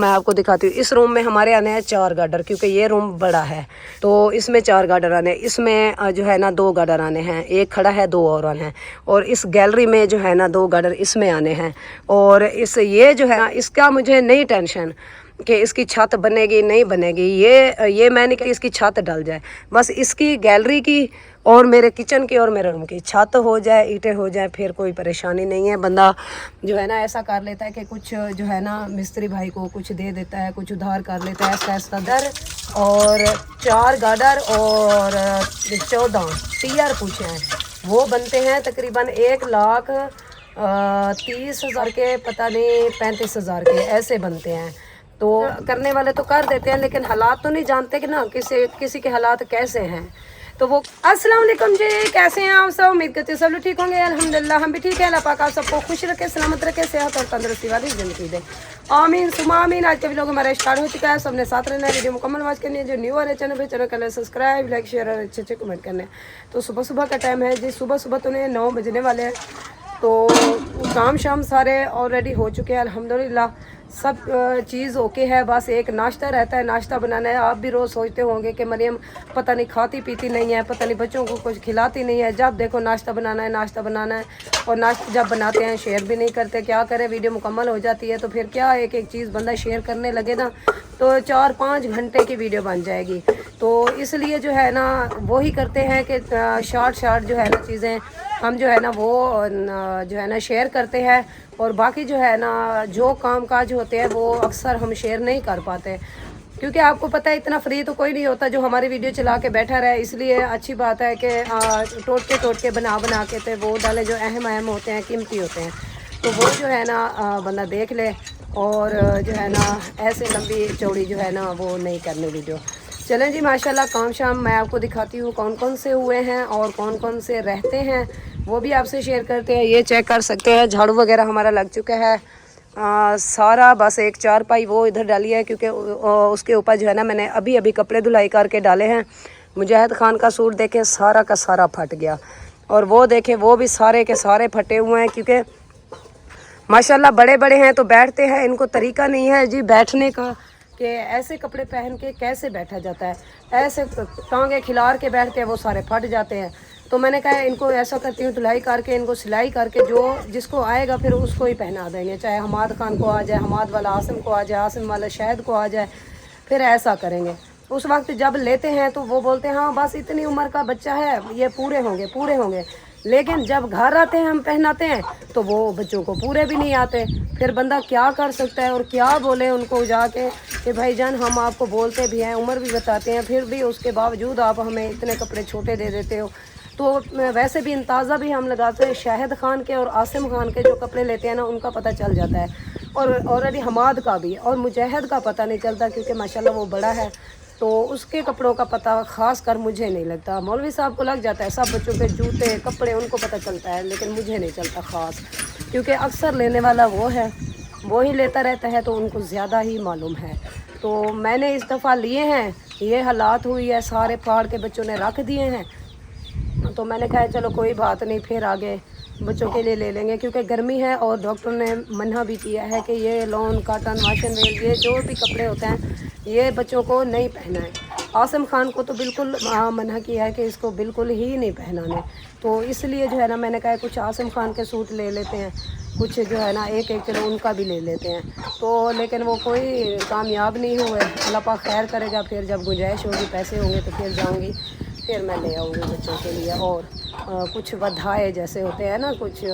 मैं आपको दिखाती हूँ। इस रूम में हमारे आने हैं 4 गार्डर, क्योंकि ये रूम बड़ा है तो इसमें 4 गार्डर आने हैं। इसमें जो है ना 2 गार्डर आने हैं, एक खड़ा है 2 और आने हैं। और इस गैलरी में जो है ना 2 गार्डर इसमें आने हैं। और इस ये जो है ना इसका मुझे नहीं टेंशन कि इसकी छत बनेगी नहीं बनेगी, ये मैंने कि इसकी छत डल जाए, बस इसकी गैलरी की और मेरे किचन की और मेरे रूम की छत हो जाए, ईंटें हो जाए, फिर कोई परेशानी नहीं है। बंदा जो है ना ऐसा कर लेता है कि कुछ जो है ना मिस्त्री भाई को कुछ दे देता है, कुछ उधार कर लेता है। ऐसा दर और 4 गार्डर और 14 टीआर पूछे हैं, वो बनते हैं तकरीबन 1,30,000 के, पता नहीं 35,000 के ऐसे बनते हैं। तो करने वाले तो कर देते हैं, लेकिन हालात तो नहीं जानते कि ना किसी के हालात कैसे हैं। तो वो अस्सलाम वालेकुम जी, कैसे हैं आप सब? उम्मीद करते हैं सब लोग ठीक होंगे। अल्हम्दुलिल्लाह हम भी ठीक है। अल्लाह पाक आप सबको खुश रखे, सलामत रखे, सेहत और तंदुरुस्ती वाली ज़िंदगी दे, आमीन सुमा आमीन। आज के वीडियो हमारा स्टार्ट हो चुका है, सबने साथ रहना है, वीडियो मुकम्मल वॉच करनी है। जो न्यू वाले चैनल पे चैनल कर ले सब्सक्राइब, लाइक, शेयर और अच्छे कमेंट करने। तो सुबह सुबह का टाइम है जी, सुबह सुबह तो 9 बजने वाले हैं। तो काम शाम सारे ऑलरेडी हो चुके हैं अल्हम्दुलिल्लाह, सब चीज़ ओके है। बस एक नाश्ता रहता है, नाश्ता बनाना है। आप भी रोज़ सोचते होंगे कि मरियम पता नहीं खाती पीती नहीं है, पता नहीं बच्चों को कुछ खिलाती नहीं है। जब देखो नाश्ता बनाना है, नाश्ता बनाना है। और नाश्ता जब बनाते हैं शेयर भी नहीं करते, क्या करें, वीडियो मुकम्मल हो जाती है तो फिर क्या एक चीज़ बंदा शेयर करने लगे ना तो 4-5 घंटे की वीडियो बन जाएगी। तो इसलिए जो है ना वही करते हैं कि शॉर्ट जो है ना चीज़ें हम जो है ना वो जो है ना शेयर करते हैं। और बाकी जो है ना जो काम काज होते हैं वो अक्सर हम शेयर नहीं कर पाते, क्योंकि आपको पता है इतना फ्री तो कोई नहीं होता जो हमारी वीडियो चला के बैठा रहे। इसलिए अच्छी बात है कि टोट के बना के तो वो डाले जो अहम होते हैं, कीमती होते हैं, तो वो जो है ना बंदा देख ले। और जो है ना ऐसे लंबी चौड़ी जो है ना वो नहीं करनी वीडियो। चलें जी, माशाल्लाह काम शाम मैं आपको दिखाती हूँ कौन कौन से हुए हैं और कौन कौन से रहते हैं, वो भी आपसे शेयर करते हैं। ये चेक कर सकते हैं, झाड़ू वगैरह हमारा लग चुका है सारा। बस एक चारपाई वो इधर डाली है, क्योंकि उसके ऊपर जो है ना मैंने अभी कपड़े धुलाई करके डाले हैं। मुजाहिद खान का सूट देखे सारा का सारा फट गया, और वो देखे वो भी सारे के सारे फटे हुए हैं, क्योंकि माशाल्लाह बड़े बड़े हैं तो बैठते हैं, इनको तरीका नहीं है जी बैठने का कि ऐसे कपड़े पहन के कैसे बैठा जाता है। ऐसे टांगे खिलार के बैठते हैं, वो सारे फट जाते हैं। तो मैंने कहा इनको ऐसा करती हूँ, धुलाई करके इनको सिलाई करके जो जिसको आएगा फिर उसको ही पहना देंगे, चाहे हमाद खान को आ जाए, हमाद वाला आसिम को आ जाए, आसिम वाला शाहिद को आ जाए, फिर ऐसा करेंगे। उस वक्त जब लेते हैं तो वो बोलते हैं हाँ बस इतनी उम्र का बच्चा है, ये पूरे होंगे। लेकिन जब घर आते हैं हम पहनाते हैं तो वो बच्चों को पूरे भी नहीं आते। फिर बंदा क्या कर सकता है और क्या बोले उनको जाके कि भाईजान हम आपको बोलते भी हैं, उम्र भी बताते हैं, फिर भी उसके बावजूद आप हमें इतने कपड़े छोटे दे देते हो। तो वैसे भी अंदाज़ा भी हम लगाते हैं, शाहिद खान के और आसिम खान के जो कपड़े लेते हैं ना उनका पता चल जाता है, और ऑलरेडी हमाद का भी, और मुजाहिद का पता नहीं चलता क्योंकि माशाल्लाह वो बड़ा है, तो उसके कपड़ों का पता ख़ास कर मुझे नहीं लगता। मौलवी साहब को लग जाता है, सब बच्चों के जूते कपड़े उनको पता चलता है, लेकिन मुझे नहीं चलता ख़ास, क्योंकि अक्सर लेने वाला वो है, वो ही लेता रहता है तो उनको ज़्यादा ही मालूम है। तो मैंने इस दफ़ा लिए हैं, ये हालात हुई है, सारे फाड़ के बच्चों ने रख दिए हैं। तो मैंने कहा चलो कोई बात नहीं, फिर आगे बच्चों के लिए ले लेंगे, क्योंकि गर्मी है और डॉक्टर ने मना भी किया है कि ये लॉन काटन वाशन वेल ये जो भी कपड़े होते हैं ये बच्चों को नहीं पहना है। आसिम खान को तो बिल्कुल मना किया है कि इसको बिल्कुल ही नहीं पहनाने। तो इसलिए जो है ना मैंने कहा कुछ आसिम खान के सूट ले लेते हैं, कुछ जो है ना एक किलो उनका भी ले लेते हैं। तो लेकिन वो कोई कामयाब नहीं हुए। अल्लाह पाक खैर करेगा, फिर जब गुंजाइश होगी पैसे होंगे तो फिर जाऊँगी, फिर मैं ले आऊँगी बच्चों के लिए। और कुछ बधाए जैसे होते हैं ना, कुछ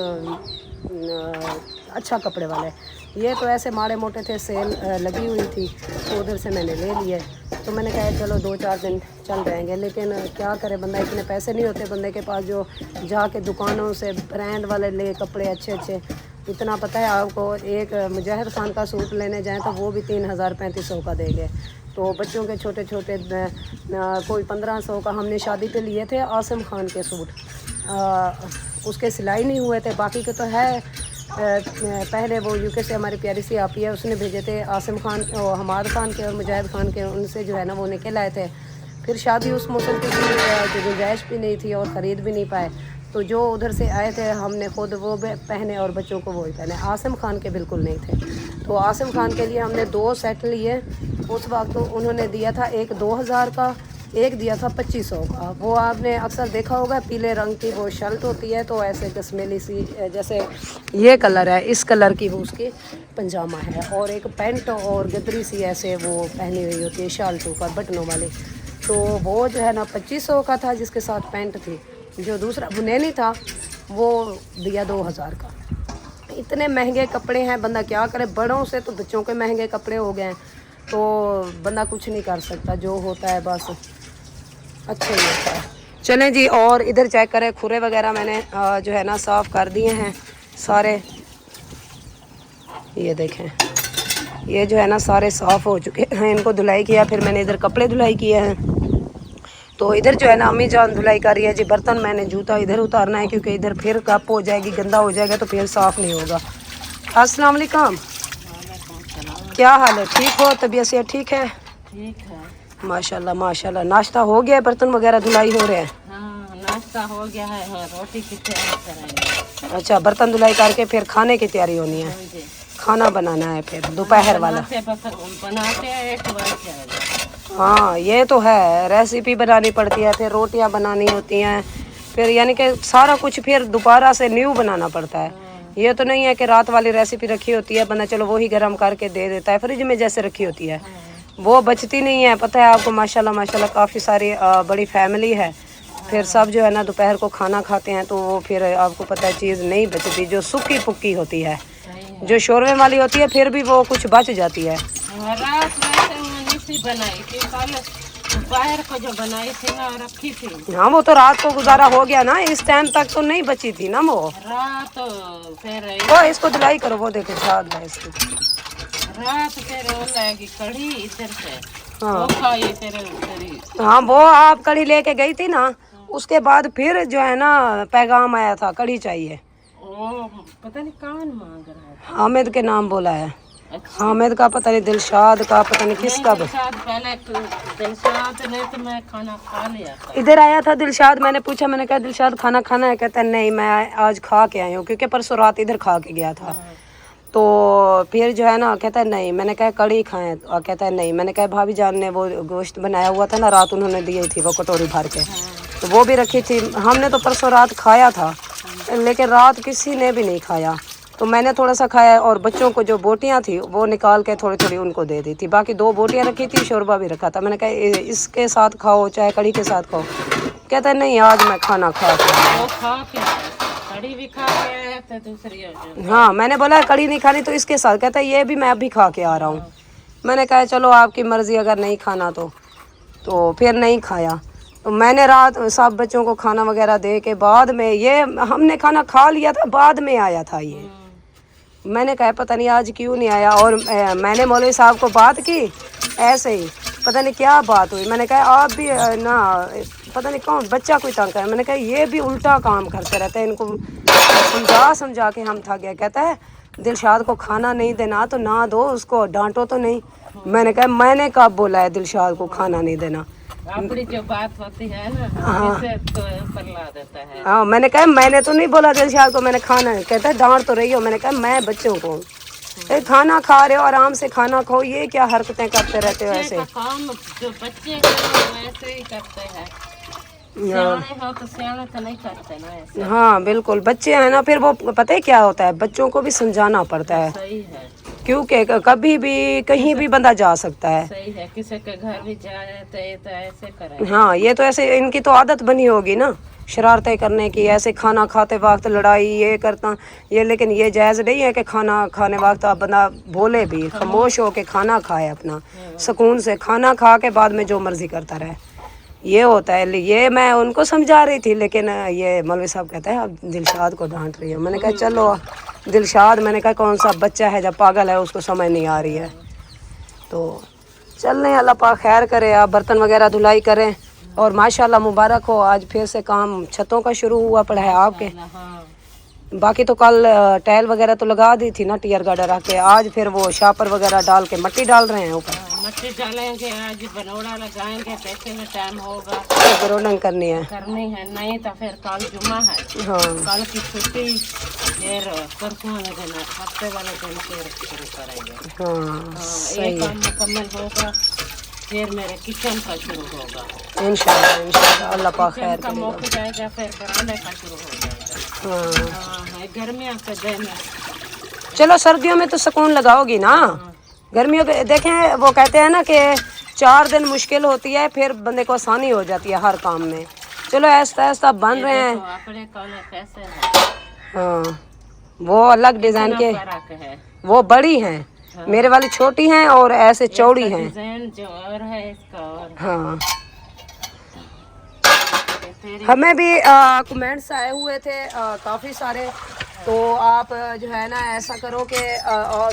अच्छा कपड़े वाले, ये तो ऐसे माड़े मोटे थे, सेल लगी हुई थी तो उधर से मैंने ले लिए। तो मैंने कहा चलो 2-4 दिन चल जाएंगे, लेकिन क्या करे बंदा, इतने पैसे नहीं होते बंदे के पास जो जाके दुकानों से ब्रांड वाले ले कपड़े अच्छे। इतना पता है आपको, एक मुजाहिद खान का सूट लेने जाएँ तो वो भी 3,000-3,500 का देंगे। तो बच्चों के छोटे कोई 1,500 का हमने शादी पे लिए थे आसिम खान के सूट, उसके सिलाई नहीं हुए थे, बाकी के तो है। पहले वो यूके से हमारी प्यारी सी आपी है, उसने भेजे थे आसिम खान और हमाद खान के और मुजाहिद खान के, उनसे जो है ना वो निकल आए थे। फिर शादी उस मौसम की जो गुंजाइश भी नहीं थी और ख़रीद भी नहीं पाए, तो जो उधर से आए थे हमने खुद वो पहने और बच्चों को वही पहने। आसिम खान के बिल्कुल नहीं थे। तो आसिम खान के लिए हमने 2 सेट लिए। उस वक्त तो उन्होंने दिया था एक 2000 का, एक दिया था 2500 का। वो आपने अक्सर देखा होगा पीले रंग की वो शर्ट होती है, तो ऐसे कश्मीरी सी जैसे ये कलर है, इस कलर की वो उसकी पंजामा है, और एक पैंट और गदरी सी ऐसे वो पहनी हुई होती है शाल के ऊपर बटनों वाली। तो वो जो है ना 2500 का था जिसके साथ पैंट थी। जो दूसरा बुनैनी था वो दिया 2000 का। इतने महंगे कपड़े हैं, बंदा क्या करे, बड़ों से तो बच्चों के महंगे कपड़े हो गए हैं, तो बंदा कुछ नहीं कर सकता, जो होता है बस अच्छा ही होता है। चलें जी, और इधर चेक करें, खुरे वगैरह मैंने जो है ना साफ़ कर दिए हैं सारे। ये देखें, ये जो है ना सारे साफ़ हो चुके हैं, इनको धुलाई किया, फिर मैंने इधर कपड़े धुलाई किए हैं। तो इधर जो है ना अम्मी जान धुलाई कर रही है जी। बर्तन मैंने जूता इधर उतारना है क्योंकि इधर फिर कप हो जाएगी, गंदा हो जाएगा तो फिर साफ़ नहीं होगा। अस्सलाम वालेकुम, क्या हाल है, ठीक हो, तबीयत से ठीक है? ठीक है माशाल्लाह माशाल्लाह। नाश्ता हो गया है, बर्तन वगैरह धुलाई हो रहे हैं? हाँ, नाश्ता हो गया है, हाँ, रोटी की तैयारी करेंगे। अच्छा, बर्तन धुलाई करके फिर खाने की तैयारी होनी है, खाना बनाना है फिर दोपहर वाला। बनाते हैं 1 बज जाएगा। हाँ ये तो है, रेसिपी बनानी पड़ती है, फिर रोटियां बनानी होती हैं, फिर यानी कि सारा कुछ फिर दोबारा से न्यू बनाना पड़ता है। ये तो नहीं है कि रात वाली रेसिपी रखी होती है, बंदा चलो वही गर्म करके दे देता है, फ्रिज में जैसे रखी होती है वो बचती नहीं है। पता है आपको, माशाल्लाह माशाल्लाह काफ़ी सारी बड़ी फैमिली है, फिर सब जो है ना दोपहर को खाना खाते हैं, तो वो फिर आपको पता है चीज़ नहीं बचती, जो सूखी पुक्की होती है, जो शोरवे वाली होती है फिर भी वो कुछ बच जाती है। रात में बनाई थी, कल दोपहर को जो बनाई थी ना रखी थी। हाँ वो तो रात को गुजारा हो गया ना, इस टाइम तक तो नहीं बची थी ना वो रात। फिर वो इसको धुलाई करो, वो देखो झाग है इसकी। रात फिर वो लाएगी कढ़ी इधर से, हाँ वो खाई फिर हाँ, वो आप कढ़ी लेके गई थी ना, उसके बाद फिर जो है ना पैगाम आया था कढ़ी चाहिए। वो पता नहीं कौन मांग रहा है, हामिद के नाम बोला है। अच्छा। हामिद का पता नहीं, दिलशाद का पता नहीं किसका। पहले दिलशाद ने तो मैं खाना खा लिया था। इधर आया था दिलशाद, मैंने पूछा, मैंने कहा दिलशाद खाना खाना है? कहता है नहीं, मैं आज खा के आई हूँ, क्योंकि परसों रात इधर खा के गया था। तो फिर जो है ना कहता है नहीं, मैंने कहा कढ़ी खाएं, और कहता है नहीं। मैंने कहा भाभी जान ने वो गोश्त बनाया हुआ था ना रात, उन्होंने दी थी वो कटोरी भर के, तो वो भी रखी थी। हमने तो परसों रात खाया था, लेकिन रात किसी ने भी नहीं खाया, तो मैंने थोड़ा सा खाया, और बच्चों को जो बोटियां थी वो निकाल के थोड़ी थोड़ी उनको दे दी थी। बाकी 2 बोटियां रखी थी, शोरबा भी रखा था। मैंने कहा इसके साथ खाओ चाहे कढ़ी के साथ खाओ। कहता है नहीं, आज मैं खाना खा के। कढ़ी भी खा के आया था दूसरी। हाँ मैंने बोला कढ़ी नहीं खानी तो इसके साथ, कहता है ये भी मैं अभी खा के आ रहा हूँ। मैंने कहा चलो आपकी मर्ज़ी, अगर नहीं खाना तो फिर नहीं खाया। तो मैंने रात सब बच्चों को खाना वगैरह दे के बाद में, ये हमने खाना खा लिया था, बाद में आया था ये। मैंने कहा पता नहीं आज क्यों नहीं आया, और मैंने मौलवी साहब को बात की ऐसे ही, पता नहीं क्या बात हुई। मैंने कहा आप भी ना, पता नहीं कौन बच्चा कोई तंग है। मैंने कहा ये भी उल्टा काम करते रहते हैं, इनको समझा के हम थक गए। कहता है दिलशाद को खाना नहीं देना तो ना दो, उसको डांटो तो नहीं। मैंने कहा मैंने कब बोला है दिलशाद को खाना नहीं देना? अपनी जो बात होती है ना, इसे तो परला देता है। हाँ मैंने कहा मैंने तो नहीं बोला दिलशाद को मैंने खाना है। कहता है डांट तो रही हो। मैंने कहा मैं बच्चों को खाना खा रहे हो, आराम से खाना खाओ, ये क्या हरकतें करते रहते हो ऐसे? काम जो बच्चे वैसे ही करते हैं, सियाने हो तो सियाने तो नहीं करते ना ऐसे। हाँ बिल्कुल, बच्चे हैं ना, फिर वो पता है क्या होता है, बच्चों को भी समझाना पड़ता है। सही है, क्योंकि कभी भी कहीं भी बंदा जा सकता है। सही है, किसी के घर भी जाए तो ये तो ऐसे करे। हाँ ये तो ऐसे, इनकी तो आदत बनी होगी ना शरारतें करने की, ऐसे खाना खाते वक्त लड़ाई ये करता ये। लेकिन ये जायज़ नहीं है कि खाना खाने वक्त आप बंदा बोले भी, खामोश हो के खाना खाए, अपना सुकून से खाना खा के बाद में जो मर्जी करता रहे, ये होता है। ये मैं उनको समझा रही थी, लेकिन ये मौलवी साहब कहते हैं आप दिलशाद को डांट रही हो। मैंने कहा चलो दिलशाद, मैंने कहा कौन सा बच्चा है जब पागल है, उसको समझ नहीं आ रही है। तो चल रहे, अल्लाह पाक खैर करे। आप बर्तन वगैरह धुलाई करें, और माशाल्लाह मुबारक हो, आज फिर से काम छतों का शुरू हुआ पड़ा है आपके। बाकी तो कल टाइल वगैरह तो लगा दी थी ना टियर गार्डर रख के, आज फिर वो शापर वगैरह डाल के मट्टी डाल रहे हैं ऊपर। मट्टी डालेंगे, आज बनोड़ा लगाएंगे, पैसे में टाइम होगा, बरोडन करनी है। नहीं तो फिर कल जुम्मा है, हाँ कल की छुट्टी, फिर परसों वाले दिन, हफ्ते वाले दिन फिर शुरू करेंगे। हाँ एक काम मुकम्मल होगा, फिर मेरे किचन का शुरू होगा इंशाल्लाह अल्लाह पाक खैर का करेगा। मौका जाएगा, फिर बरामदे का शुरू हो जाएगा। हाँ, गर्मियों के दिन चलो सर्दियों में तो सुकून लगाओगी ना, गर्मियों के देखें वो कहते हैं ना कि 4 दिन मुश्किल होती है, फिर बंदे को आसानी हो जाती है हर काम में। चलो ऐसा ऐसा बन रहे हैं। अपने कौन कैसे है, हाँ वो अलग डिजाइन के, फर्क है, वो बड़ी हैं, मेरे वाली छोटी हैं और ऐसे चौड़ी हैं। डिजाइन जो और है इसका और। हाँ हमें भी कमेंट्स आए हुए थे काफ़ी सारे, तो आप जो है ना ऐसा करो कि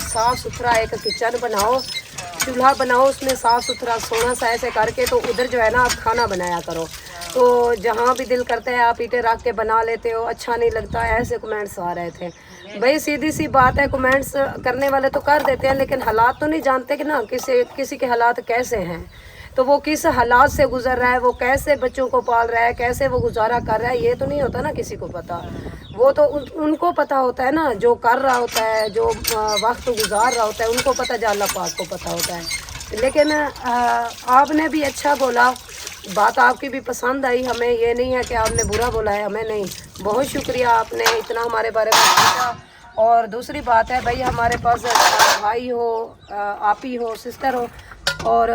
साफ़ सुथरा एक किचन बनाओ, चूल्हा बनाओ, उसमें साफ़ सुथरा सोना सा ऐसे करके, तो उधर जो है ना आप खाना बनाया करो। तो जहाँ भी दिल करता है आप ईंटें रख के बना लेते हो, अच्छा नहीं लगता, ऐसे कमेंट्स आ रहे थे। भाई सीधी सी बात है, कमेंट्स करने वाले तो कर देते हैं, लेकिन हालात तो नहीं जानते कि ना किसी के हालात कैसे हैं, तो वो किस हालात से गुजर रहा है, वो कैसे बच्चों को पाल रहा है, कैसे वो गुजारा कर रहा है, ये तो नहीं होता ना किसी को पता। वो तो उनको पता होता है ना, जो कर रहा होता है, जो वक्त गुजार रहा होता है, उनको पता, जो अल्लाह पाक को पता होता है। लेकिन आपने भी अच्छा बोला, बात आपकी भी पसंद आई हमें, ये नहीं है कि आपने बुरा बोला है हमें, नहीं, बहुत शुक्रिया आपने इतना हमारे बारे में सोचा। और दूसरी बात है भाई, हमारे पास भाई हो, आपी हो, सिस्टर हो, और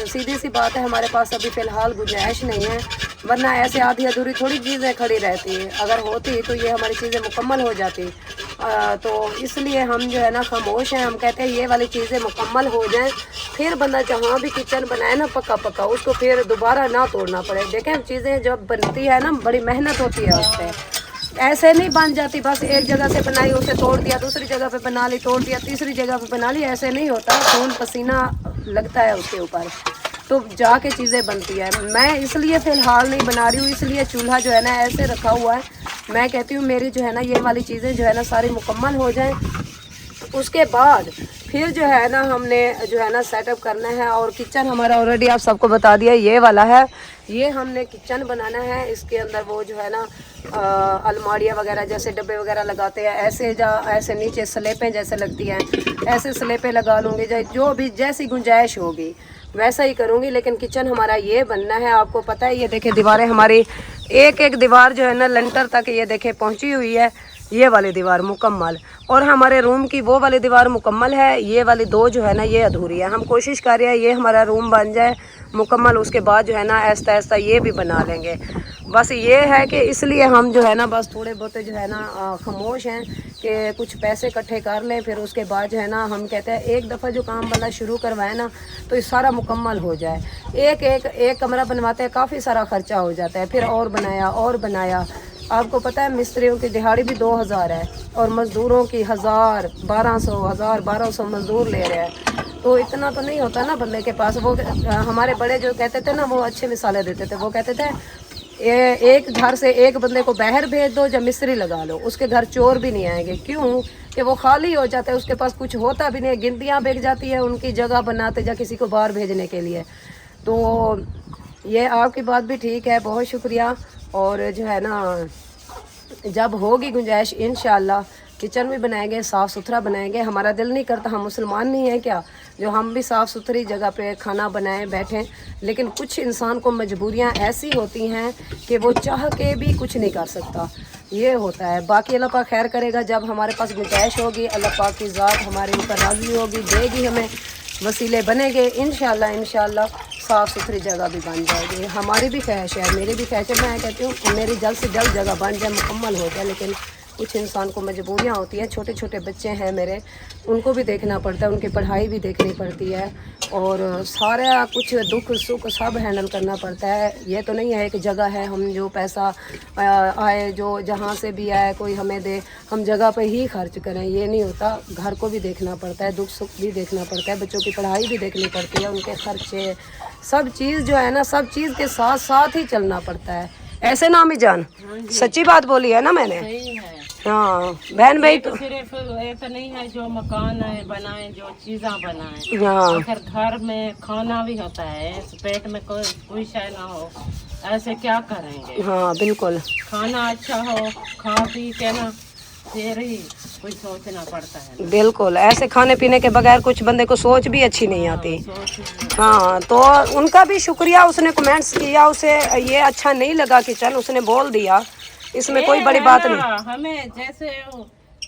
सीधी सी बात है हमारे पास अभी फ़िलहाल गुंजाइश नहीं है, वरना ऐसे आधी अधूरी थोड़ी चीज़ें खड़ी रहती है, अगर होती तो ये हमारी चीज़ें मुकम्मल हो जाती। तो इसलिए हम जो है ना खामोश हैं, हम कहते हैं ये वाली चीज़ें मुकम्मल हो जाएं, फिर बंदा जहाँ भी किचन बनाए ना पक्का पक्का, उसको फिर दोबारा ना तोड़ना पड़े। देखें चीज़ें जब बनती है ना, बड़ी मेहनत होती है उस पर, ऐसे नहीं बन जाती बस एक जगह से बनाई उसे तोड़ दिया, दूसरी जगह पे बना ली तोड़ दिया, तीसरी जगह पे बना ली, ऐसे नहीं होता, खून पसीना लगता है उसके ऊपर, तो जाके चीज़ें बनती है। मैं इसलिए फ़िलहाल नहीं बना रही हूँ, इसलिए चूल्हा जो है ना ऐसे रखा हुआ है। मैं कहती हूँ मेरी जो है ना ये वाली चीज़ें जो है ना सारी मुकम्मल हो जाएं, उसके बाद फिर जो है ना हमने जो है ना सेटअप करना है। और किचन हमारा ऑलरेडी आप सबको बता दिया ये वाला है, ये हमने किचन बनाना है। इसके अंदर वो जो है ना अलमारियाँ वगैरह जैसे डब्बे वगैरह लगाते हैं, ऐसे नीचे स्लेपें जैसे लगती हैं, ऐसे स्लेपें लगा लूँगी, जो भी जैसी गुंजाइश होगी वैसा ही करूँगी। लेकिन किचन हमारा ये बनना है, आपको पता है। ये देखे दीवारें हमारी, एक एक दीवार जो है ना लेंटर तक ये देखे पहुँची हुई है, ये वाली दीवार मुकम्मल, और हमारे रूम की वो वाली दीवार मुकम्मल है, ये वाली 2 जो है ना ये अधूरी है। हम कोशिश कर रहे हैं ये हमारा रूम बन जाए मुकम्मल, उसके बाद जो है ना ऐसा ऐसा ये भी बना लेंगे। बस ये है कि इसलिए हम जो है ना बस थोड़े बहुत जो है ना खामोश हैं कि कुछ पैसे इकट्ठे कर लें, फिर उसके बाद जो है ना हम कहते हैं एक दफ़ा जो काम बंदा शुरू करवाए ना तो ये सारा मुकम्मल हो जाए। एक कमरा बनवाते हैं काफ़ी सारा ख़र्चा हो जाता है, फिर और बनाया। आपको पता है मिस्त्रियों की दिहाड़ी भी 2000 है और मज़दूरों की 1000 1200 मज़दूर ले रहे हैं, तो इतना तो नहीं होता ना बंदे के पास। वो हमारे बड़े जो कहते थे ना, वो अच्छे मिसालें देते थे, वो कहते थे एक घर से एक बंदे को बाहर भेज दो, जब मिस्त्री लगा लो, उसके घर चोर भी नहीं आएंगे। क्यों कि वो खाली हो जाता है, उसके पास कुछ होता भी नहीं, गिनतियाँ बिक जाती है उनकी जगह बनाते जा किसी को बाहर भेजने के लिए। तो ये आपकी बात भी ठीक है, बहुत शुक्रिया। और जो है ना जब होगी गुंजाइश इंशाल्लाह किचन भी बनाएंगे, साफ़ सुथरा बनाएंगे। हमारा दिल नहीं करता, हम मुसलमान नहीं हैं क्या, जो हम भी साफ़ सुथरी जगह पे खाना बनाएं बैठें, लेकिन कुछ इंसान को मजबूरियां ऐसी होती हैं कि वो चाह के भी कुछ नहीं कर सकता, ये होता है। बाकी अल्लाह पाक खैर करेगा, जब हमारे पास गुंजाइश होगी अल्लाह पाक की ज़ात हमारे ऊपर राज़ी होगी, देगी हमें, वसीले बनेंगे इंशाल्लाह साफ़ सुथरी जगह भी बन जाएगी। हमारी भी ख्वाहिश है, मेरी भी ख्वाहिश है, मैं कहती हूँ कि मेरी जल्द से जल्द जगह बन जाए, मुकम्मल हो जाए। लेकिन कुछ इंसान को मजबूरियाँ होती हैं, छोटे छोटे बच्चे हैं मेरे, उनको भी देखना पड़ता है, उनकी पढ़ाई भी देखनी पड़ती है, और सारा कुछ दुख सुख सब हैंडल करना पड़ता है। ये तो नहीं है एक जगह है, हम जो पैसा आए जो जहाँ से भी आए कोई हमें दे, हम जगह पे ही खर्च करें, ये नहीं होता। घर को भी देखना पड़ता है, दुख सुख भी देखना पड़ता है, बच्चों की पढ़ाई भी देखनी पड़ती है, उनके खर्चे, सब चीज़ जो है ना, सब चीज़ के साथ साथ ही चलना पड़ता है। ऐसे ना अम्मी जान, सच्ची बात बोली है ना मैंने। सही है। हाँ बहन भाई तो सिर्फ ऐसा नहीं है जो मकान है बनाए, जो चीज़ा बनाए, हाँ अगर घर में खाना भी होता है, इस पेट में कोई शय ना हो, ऐसे क्या करेंगे। हाँ बिल्कुल, खाना अच्छा हो, खा पी के ना फिर ही कुछ सोचना पड़ता है। बिल्कुल ऐसे खाने पीने के बगैर कुछ बंदे को सोच भी अच्छी नहीं आती। सोच हाँ तो उनका भी शुक्रिया, उसने कमेंट्स किया, उसे ये अच्छा नहीं लगा कि चल उसने बोल दिया, इसमें कोई बड़ी बात नहीं। हमें जैसे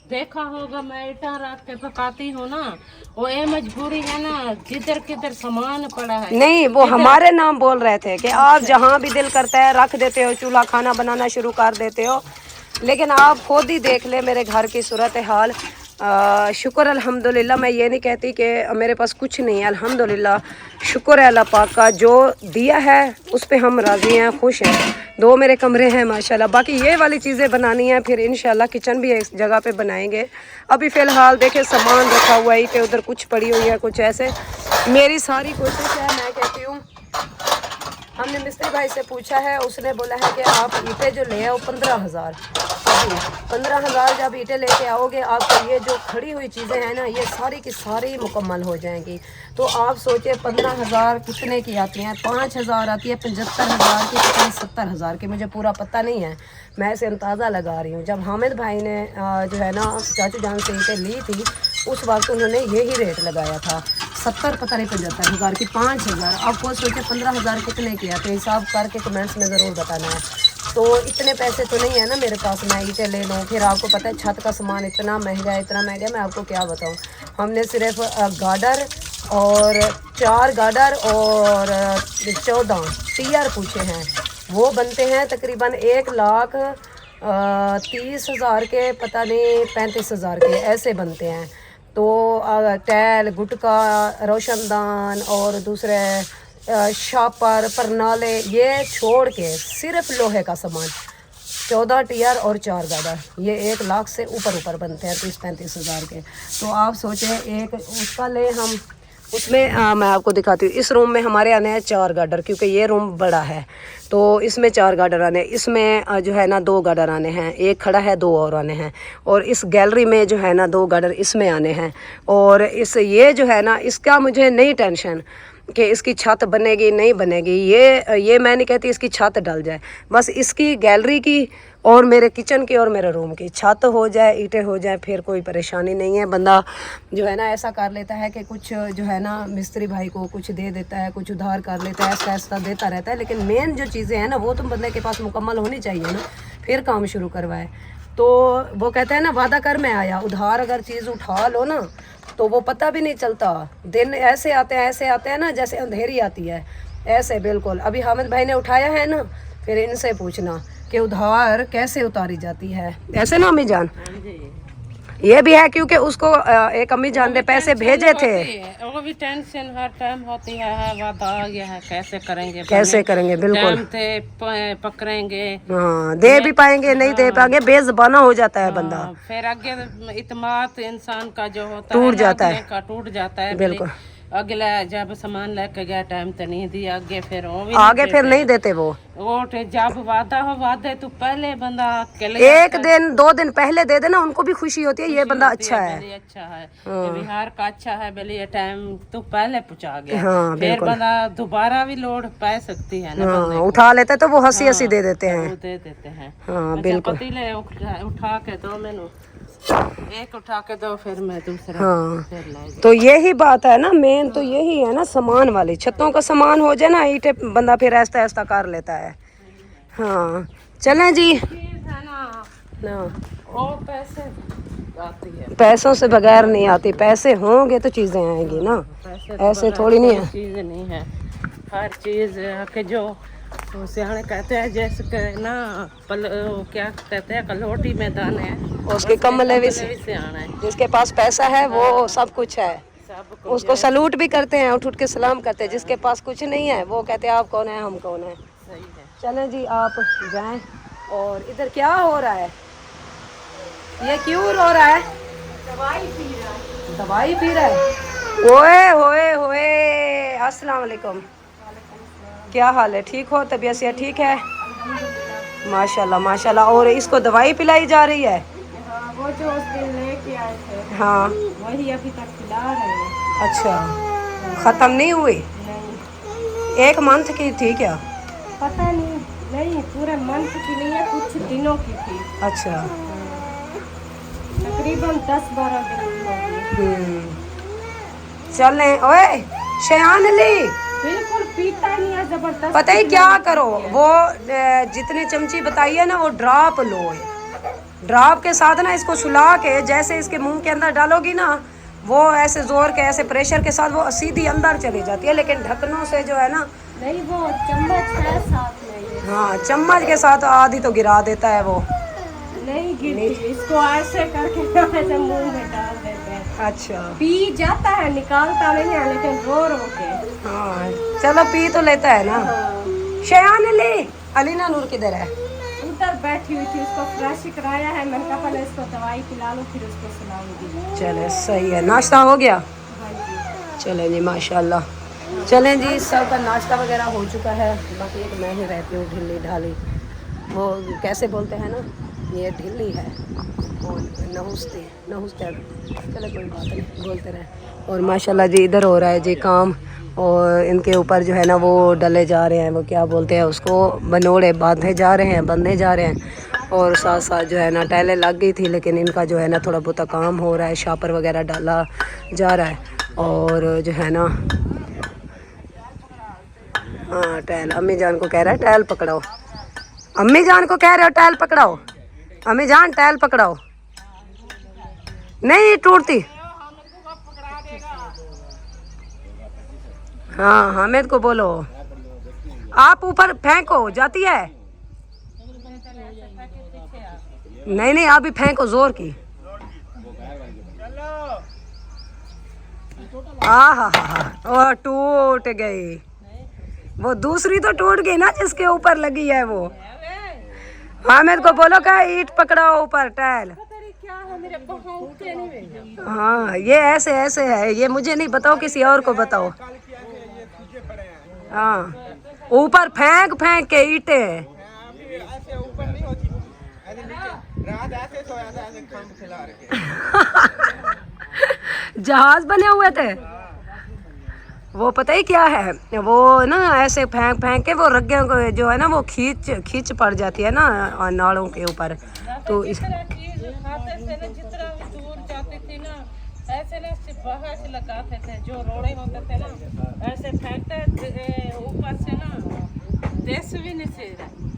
देखा होगा, मैं ईटा रख के पकाती हूँ ना, वो ये मजबूरी है ना, जिधर किधर सामान पड़ा है। नहीं वो हमारे नाम बोल रहे थे कि आप जहाँ भी दिल करता है रख देते हो चूल्हा, खाना बनाना शुरू कर देते हो, लेकिन आप खुद ही देख ले मेरे घर की सूरत हाल। शुक्र अल्हम्दुलिल्लाह, मैं ये नहीं कहती कि मेरे पास कुछ नहीं है, अल्हम्दुलिल्लाह शुक्र है अल्लाह पाक का, जो दिया है उस पे हम राज़ी हैं, खुश हैं। 2 मेरे कमरे हैं माशाल्लाह, बाकी ये वाली चीज़ें बनानी है, फिर इंशाल्लाह किचन भी एक जगह पे बनाएंगे। अभी फ़िलहाल देखे सामान रखा हुआ है, इधर उधर कुछ पड़ी हुई है, कुछ ऐसे। मेरी सारी कोशिश है, मैं कहती हूँ, हमने मिस्त्री भाई से पूछा है, उसने बोला है कि आप ईंटें जो ले आओ 15,000, 15,000 जब ईंटें लेके आओगे, आपको ये जो खड़ी हुई चीज़ें हैं ना, ये सारी की सारी मुकम्मल हो जाएंगी। तो आप सोचिए 15,000 कितने की आती हैं, 5,000 आती है, 75,000 की, पता नहीं 70,000 की, मुझे पूरा पता नहीं है, मैं इसे अंदाज़ा लगा रही हूँ। जब हामिद भाई ने जो है ना चाचू जान से ईंटें ली थी, उस वक्त उन्होंने यही रेट लगाया था, 70 पता नहीं 75,000 की, 5,000। आपको सोचिए 15,000 कितने की है, तो हिसाब करके कमेंट्स में ज़रूर बताना है। तो इतने पैसे तो नहीं है ना मेरे पास, मैं ईंटें ले लूँ, फिर आपको पता है छत का सामान इतना महंगा है, इतना महंगा है, मैं आपको क्या बताऊँ। हमने सिर्फ गार्डर और 4 गार्डर और 14 टीयर पूछे हैं, वो बनते हैं तकरीबन 1,30,000 के, पता नहीं 35,000 के, ऐसे बनते हैं। तो टैल, गुटका, रोशनदान और दूसरे शापर, परनाले, ये छोड़ के सिर्फ लोहे का सामान 14 टीयर और 4 गार्डर, ये 1,00,000 से ऊपर बनते हैं, 30-35,000 के। तो आप सोचें एक उसका ले हम, उसमें मैं आपको दिखाती हूँ, इस रूम में हमारे आने हैं 4 गार्डर, क्योंकि ये रूम बड़ा है, तो इसमें 4 गार्डर आने, इसमें जो है ना 2 गार्डर आने हैं, एक खड़ा है, 2 और आने हैं, और इस गैलरी में जो है ना 2 गार्डर इसमें आने हैं। और इस ये जो है ना, इसका मुझे नहीं टेंशन कि इसकी छत बनेगी नहीं बनेगी, ये मैं नहीं कहती इसकी छत डल जाए, बस इसकी गैलरी की और मेरे किचन की और मेरे रूम की छत हो जाए, ईंटें हो जाए, फिर कोई परेशानी नहीं है। बंदा जो है ना ऐसा कर लेता है कि कुछ जो है ना मिस्त्री भाई को कुछ दे देता है, कुछ उधार कर लेता है, ऐसा ऐसा देता रहता है, लेकिन मेन जो चीज़ें हैं ना वो तो बंदे के पास मुकम्मल होनी चाहिए ना, फिर काम शुरू करवाए। तो वो कहते हैं ना, वादा कर मैं आया, उधार अगर चीज़ उठा लो ना तो वो पता भी नहीं चलता, दिन ऐसे आते हैं ना जैसे अंधेरी आती है, ऐसे बिल्कुल। अभी हामिद भाई ने उठाया है ना, फिर इनसे पूछना कि उधार कैसे उतारी जाती है, ऐसे ना अम्मी जान। ये भी है क्योंकि उसको एक अम्मी जान ने पैसे भेजे थे, वो भी टेंशन हर टाइम होती है, वादा आ गया है, कैसे करेंगे बिल्कुल टाइम थे पकड़ेंगे, हाँ, दे भी पाएंगे नहीं दे पाएंगे, बेज़बाना हो जाता है बंदा, फिर आगे इत्मीनान इंसान का जो होता टूट है जाता है, टूट जाता है। बिल्कुल। अगला जब सामान लेके गया टाइम तो नहीं दिया, आगे फिर वो भी आगे फिर नहीं देते वो जब वादा हो, वादे तो पहले बंदा एक दिन 2 दिन पहले दे देना, उनको भी खुशी होती है, ये बंदा अच्छा है, अच्छा है, बिहार का अच्छा है, बोले ये टाइम तो पहले पहुंचा गया। हाँ, फिर बंदा दोबारा भी लोड पा सकती है ना, हाँ, उठा लेते तो वो हंसी हंसी दे देते हैं, दे देते हैं। हाँ बिल्कुल। पतीले उठा के दो, मैंने एक उठा के दो, फिर मैं दूसरा हाँ, तो यही बात है ना, मेन तो यही है ना, सामान वाली छतों का सामान हो जाए ना, ईंटें बंदा फिर ऐसा ऐसा कर लेता है। हाँ चलें जी ना, वो पैसे आती है, पैसों से बगैर नहीं आती, पैसे होंगे तो चीज़ें आएंगी ना, ऐसे थोड़ी नहीं है। चीज़ नहीं है, हर चीज़ के जो सियाने कहते हैं, जैसे कि ना क्या कहते हैं, कलोटी में दाने है, उसके कमले भी सियाना है, जिसके पास पैसा है वो सब कुछ है, उसको सलूट भी करते हैं, उठ के सलाम करते हैं। जिसके पास कुछ नहीं है वो कहते हैं आप कौन है, हम कौन है। सही है। चलें जी आप जाएं। और इधर क्या हो रहा है, ये क्यों रो रहा है, दवाई पी रहा है। ओए होए होए, अस्सलाम वालेकुम, क्या हाल है, ठीक हो, तबीयत से ठीक है? माशाल्लाह माशाल्लाह। और इसको दवाई पिलाई जा रही है, वो जो उस दिन लेके आए थे हाँ वही अभी तक खिला रहे हैं। अच्छा, ख़त्म नहीं हुई? नहीं 1 मंथ की थी क्या? पता नहीं, नहीं पूरे मंथ की नहीं है, कुछ दिनों की थी। अच्छा। तकरीबन 10-12 दिन की होगी। चलें। ओए शयान अली, बिल्कुल पीता नहीं है, जबरदस्त। पता ही क्या करो, वो जितनी चमची बताई है ना वो ड्रॉप लो है। ड्रॉप के साथ ना इसको सुला के जैसे इसके मुंह के अंदर डालोगी ना, वो ऐसे जोर के ऐसे प्रेशर के साथ वो सीधी अंदर चली जाती है, लेकिन ढक्कनों से जो है ना, नहीं वो चम्मच है साथ में ये। हाँ चम्मच के साथ आधी तो गिरा देता है वो। नहीं गिरती, इसको ऐसे करके ऐसे मुंह में डाल देते हैं। अच्छा पी जाता है, निकालता नहीं है, लेकिन रो रो के। हाँ चलो पी तो लेता है ना। शयान अली, अलीना नूर किधर है? उधर बैठी हुई थी, उसको फ्रेश कराया है, मैंने कहा पहले इसको दवाई पिला लो फिर उसको सुलाऊंगी। चले सही है, नाश्ता हो गया? हाँ जी। चलें जी माशाल्लाह। चलें जी, सबका नाश्ता वगैरह हो चुका है, बाकी एक मैं ही रहती हूँ ढिल्ली ढाली। वो कैसे बोलते हैं ना, ये ढिल्ली है और नहुस्ते नहुस्ते, चलो कोई बात नहीं, बोलते रहे। और माशाल्लाह जी इधर हो रहा है जी काम, और इनके ऊपर जो है ना वो डले जा रहे हैं, वो क्या बोलते हैं उसको, बनोड़े बांधे जा रहे हैं, बंधे जा रहे हैं। और साथ साथ जो है ना टाइलें लग गई थी, लेकिन इनका जो है ना थोड़ा बहुत काम हो रहा है, शापर वगैरह डाला जा रहा है। और जो है ना हाँ टाइल, अम्मी जान को कह रहा है टाइल पकड़ाओ, अम्मी जान को कह रहे हो टाइल पकड़ाओ, अम्मी जान टाइल पकड़ाओ, नहीं टूटती। हाँ हामिद को बोलो, आप ऊपर फेंको, जाती है। नहीं नहीं अभी फेंको जोर की। हाँ, वो टूट गई, वो दूसरी तो टूट गई ना जिसके ऊपर लगी है वो। हामिद को बोलो क्या ईंट पकड़ाओ ऊपर टाइल। हाँ ये ऐसे ऐसे है, ये मुझे नहीं बताओ, किसी और को बताओ। हाँ ऊपर फेंक फेंक के ईंटे जहाज बने हुए थे वो, पता ही क्या है, वो ना ऐसे फेंक फेंक के वो रग्गे को जो है ना वो खींच पड़ जाती है ना नाड़ों के ऊपर। तो इस ऐसे ना सिर्फ बाहर से लगाते थे, जो रोड़े होते थे ना ऐसे फेंकते ऊपर से ना, देश भी नहीं से।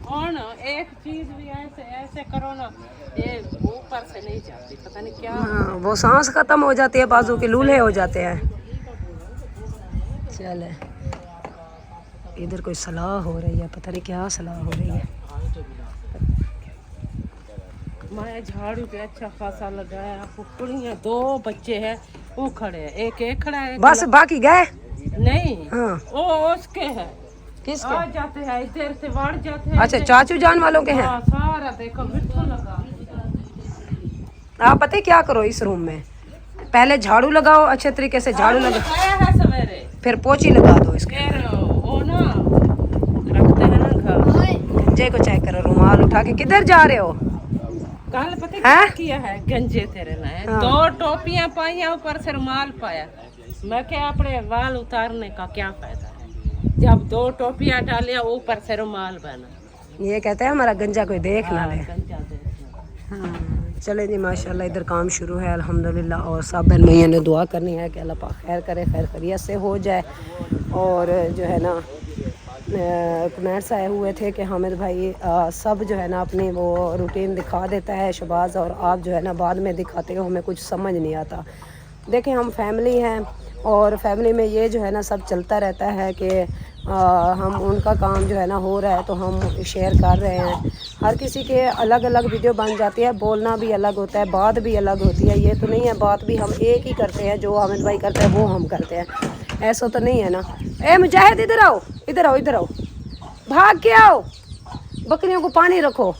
और एक चीज भी ऐसे ऐसे करो ना, ये ऊपर से नहीं जाती, पता नहीं क्या। हाँ वो सांस खत्म हो जाती है, बाजू के लूल्हे हो जाते हैं। चले इधर कोई सलाह हो रही है, पता नहीं क्या सलाह हो रही है। मैं झाड़ू पे अच्छा खासा लगाया, कुड़ियाँ 2 बच्चे हैं, वो खड़े हैं, एक खड़ा है, बस बाकी गए नहीं। हाँ वो उसके है, किसके? आ जाते हैं इधर से बढ़ जाते हैं। अच्छा चाचू जान वालों के हैं। हाँ, सारा देखो मिट्टू लगा। आप पता है क्या करो, इस रूम में पहले झाड़ू लगाओ, अच्छे तरीके से झाड़ू लगा, आया है सवेरे, फिर पोछी लगा दो इसके। फिर वो ना रखते हैं ना घर। गंजे को चेक करो, रुमाल उठा के किधर जा रहे हो? कल पता है क्या किया है, गंजे तेरे ने 2 टोपियां पाई, ऊपर से रुमाल पाया। मैं क्या अपने बाल उतारने का क्या फायदा है, जब 2 टोपियां डालिया ऊपर से रुमाल बना। ये कहते हैं हमारा गंजा कोई देख ना ले। गंजा देखना। हाँ चले जी माशाल्लाह इधर काम शुरू है अल्हम्दुलिल्लाह, और सब बहन भैया ने दुआ करनी है कि अल्लाह पाक खैर करे, खैर खैरियत से हो जाए। और जो है ना कमेंट्स आए हुए थे कि हामिद भाई सब जो है ना अपनी वो रूटीन दिखा देता है शहबाज, और आप जो है ना बाद में दिखाते हो, हमें कुछ समझ नहीं आता। देखें हम फैमिली हैं, और फैमिली में ये जो है ना सब चलता रहता है कि हम उनका काम जो है ना हो रहा है तो हम शेयर कर रहे हैं। हर किसी के अलग अलग वीडियो बन जाती है, बोलना भी अलग होता है, बात भी अलग होती है। ये तो नहीं है बात भी हम एक ही करते हैं, जो हामिद भाई करते हैं वो हम करते हैं, ऐसा तो नहीं है ना। ए मुजाहिद इधर आओ, इधर आओ, इधर आओ, भाग के आओ, बकरियों को पानी रखो।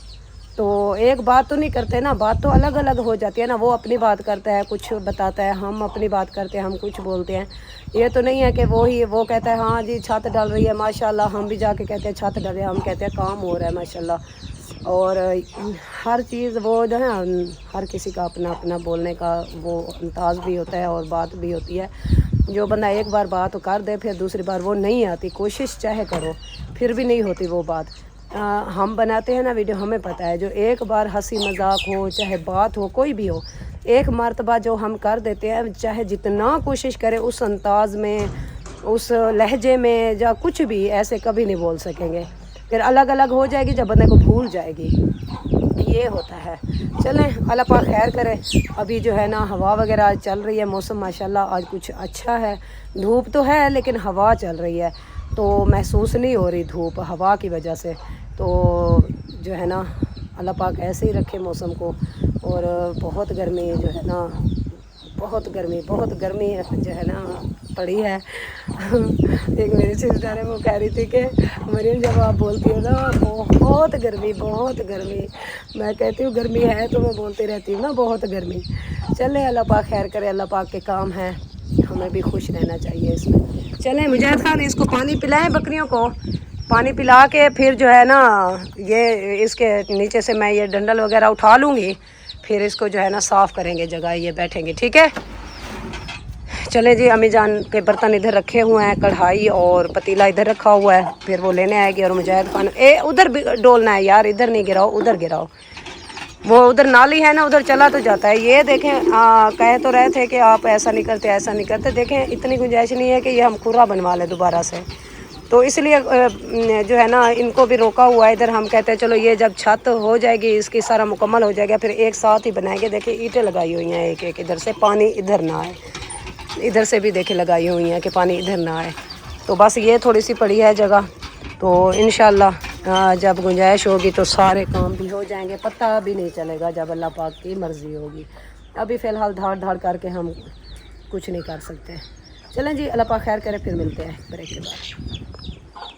तो एक बात तो नहीं करते ना, बात तो अलग अलग हो जाती है ना। वो अपनी बात करता है, कुछ बताता है, हम अपनी बात करते हैं, हम कुछ बोलते हैं। ये तो नहीं है कि वो कहता है हाँ जी छत डल रही है माशाल्लाह, हम भी जाके कहते हैं छत डल रही है, हम कहते हैं काम हो रहा है माशाल्लाह। और हर चीज़ वो जो है हर किसी का अपना अपना बोलने का वो अंदाज़ भी होता है और बात भी होती है। जो बंदा एक बार बात कर दे फिर दूसरी बार वो नहीं आती, कोशिश चाहे करो फिर भी नहीं होती वो बात। हम बनाते हैं ना वीडियो, हमें पता है जो एक बार हंसी मजाक हो चाहे बात हो कोई भी हो, एक मर्तबा जो हम कर देते हैं चाहे जितना कोशिश करें उस अंदाज में उस लहजे में या कुछ भी ऐसे कभी नहीं बोल सकेंगे। फिर अलग अलग हो जाएगी जब बंदे को भूल जाएगी, ये होता है। चलें अल्लाह पाक खैर करे। अभी जो है ना हवा वगैरह चल रही है, मौसम माशाल्लाह आज कुछ अच्छा है। धूप तो है लेकिन हवा चल रही है तो महसूस नहीं हो रही धूप हवा की वजह से। तो जो है ना अल्लाह पाक ऐसे ही रखे मौसम को। और बहुत गर्मी जो है ना, बहुत गर्मी जो है ना पड़ी है। एक मेरी सिस्टर है वो कह रही थी कि मरीम जब आप बोलती हो ना बहुत गर्मी, मैं कहती हूँ गर्मी है तो मैं बोलती रहती हूँ ना बहुत गर्मी। चले अल्लाह पाक खैर करे, अल्लाह पाक के काम हैं, हमें भी खुश रहना चाहिए इसमें। चलें मुजाहिद खान इसको पानी पिलाएं, बकरियों को पानी पिला के फिर जो है ना ये इसके नीचे से मैं ये डंडल वगैरह उठा लूँगी, फिर इसको जो है ना साफ़ करेंगे जगह, ये बैठेंगे, ठीक है। चले जी, अम्मी जान के बर्तन इधर रखे हुए हैं, कढ़ाई और पतीला इधर रखा हुआ है, फिर वो लेने आएगी। और मुजाहिद खान उधर भी डोलना है यार, इधर नहीं गिराओ, उधर गिराओ, वो उधर नाली है ना उधर चला तो जाता है। ये देखें कह तो रहे थे कि आप ऐसा नहीं करते, देखें इतनी गुंजाइश नहीं है कि ये हम खुरा बनवा लें दोबारा से, तो इसलिए जो है ना इनको भी रोका हुआ है इधर। हम कहते हैं चलो ये जब छत हो जाएगी इसकी सारा मुकम्मल हो जाएगा फिर एक साथ ही बनाएंगे। देखिए ईंटें लगाई हुई हैं एक एक, इधर से पानी इधर ना आए, इधर से भी देखिए लगाई हुई हैं कि पानी इधर ना आए। तो बस ये थोड़ी सी पड़ी है जगह, तो इंशाल्लाह जब गुंजाइश होगी तो सारे काम भी हो जाएंगे, पता भी नहीं चलेगा जब अल्लाह पाक की मर्ज़ी होगी। अभी फ़िलहाल धाड़ करके हम कुछ नहीं कर सकते। चलें जी, अल्लाह पाक खैर करे, फिर मिलते हैं ब्रेक के बाद।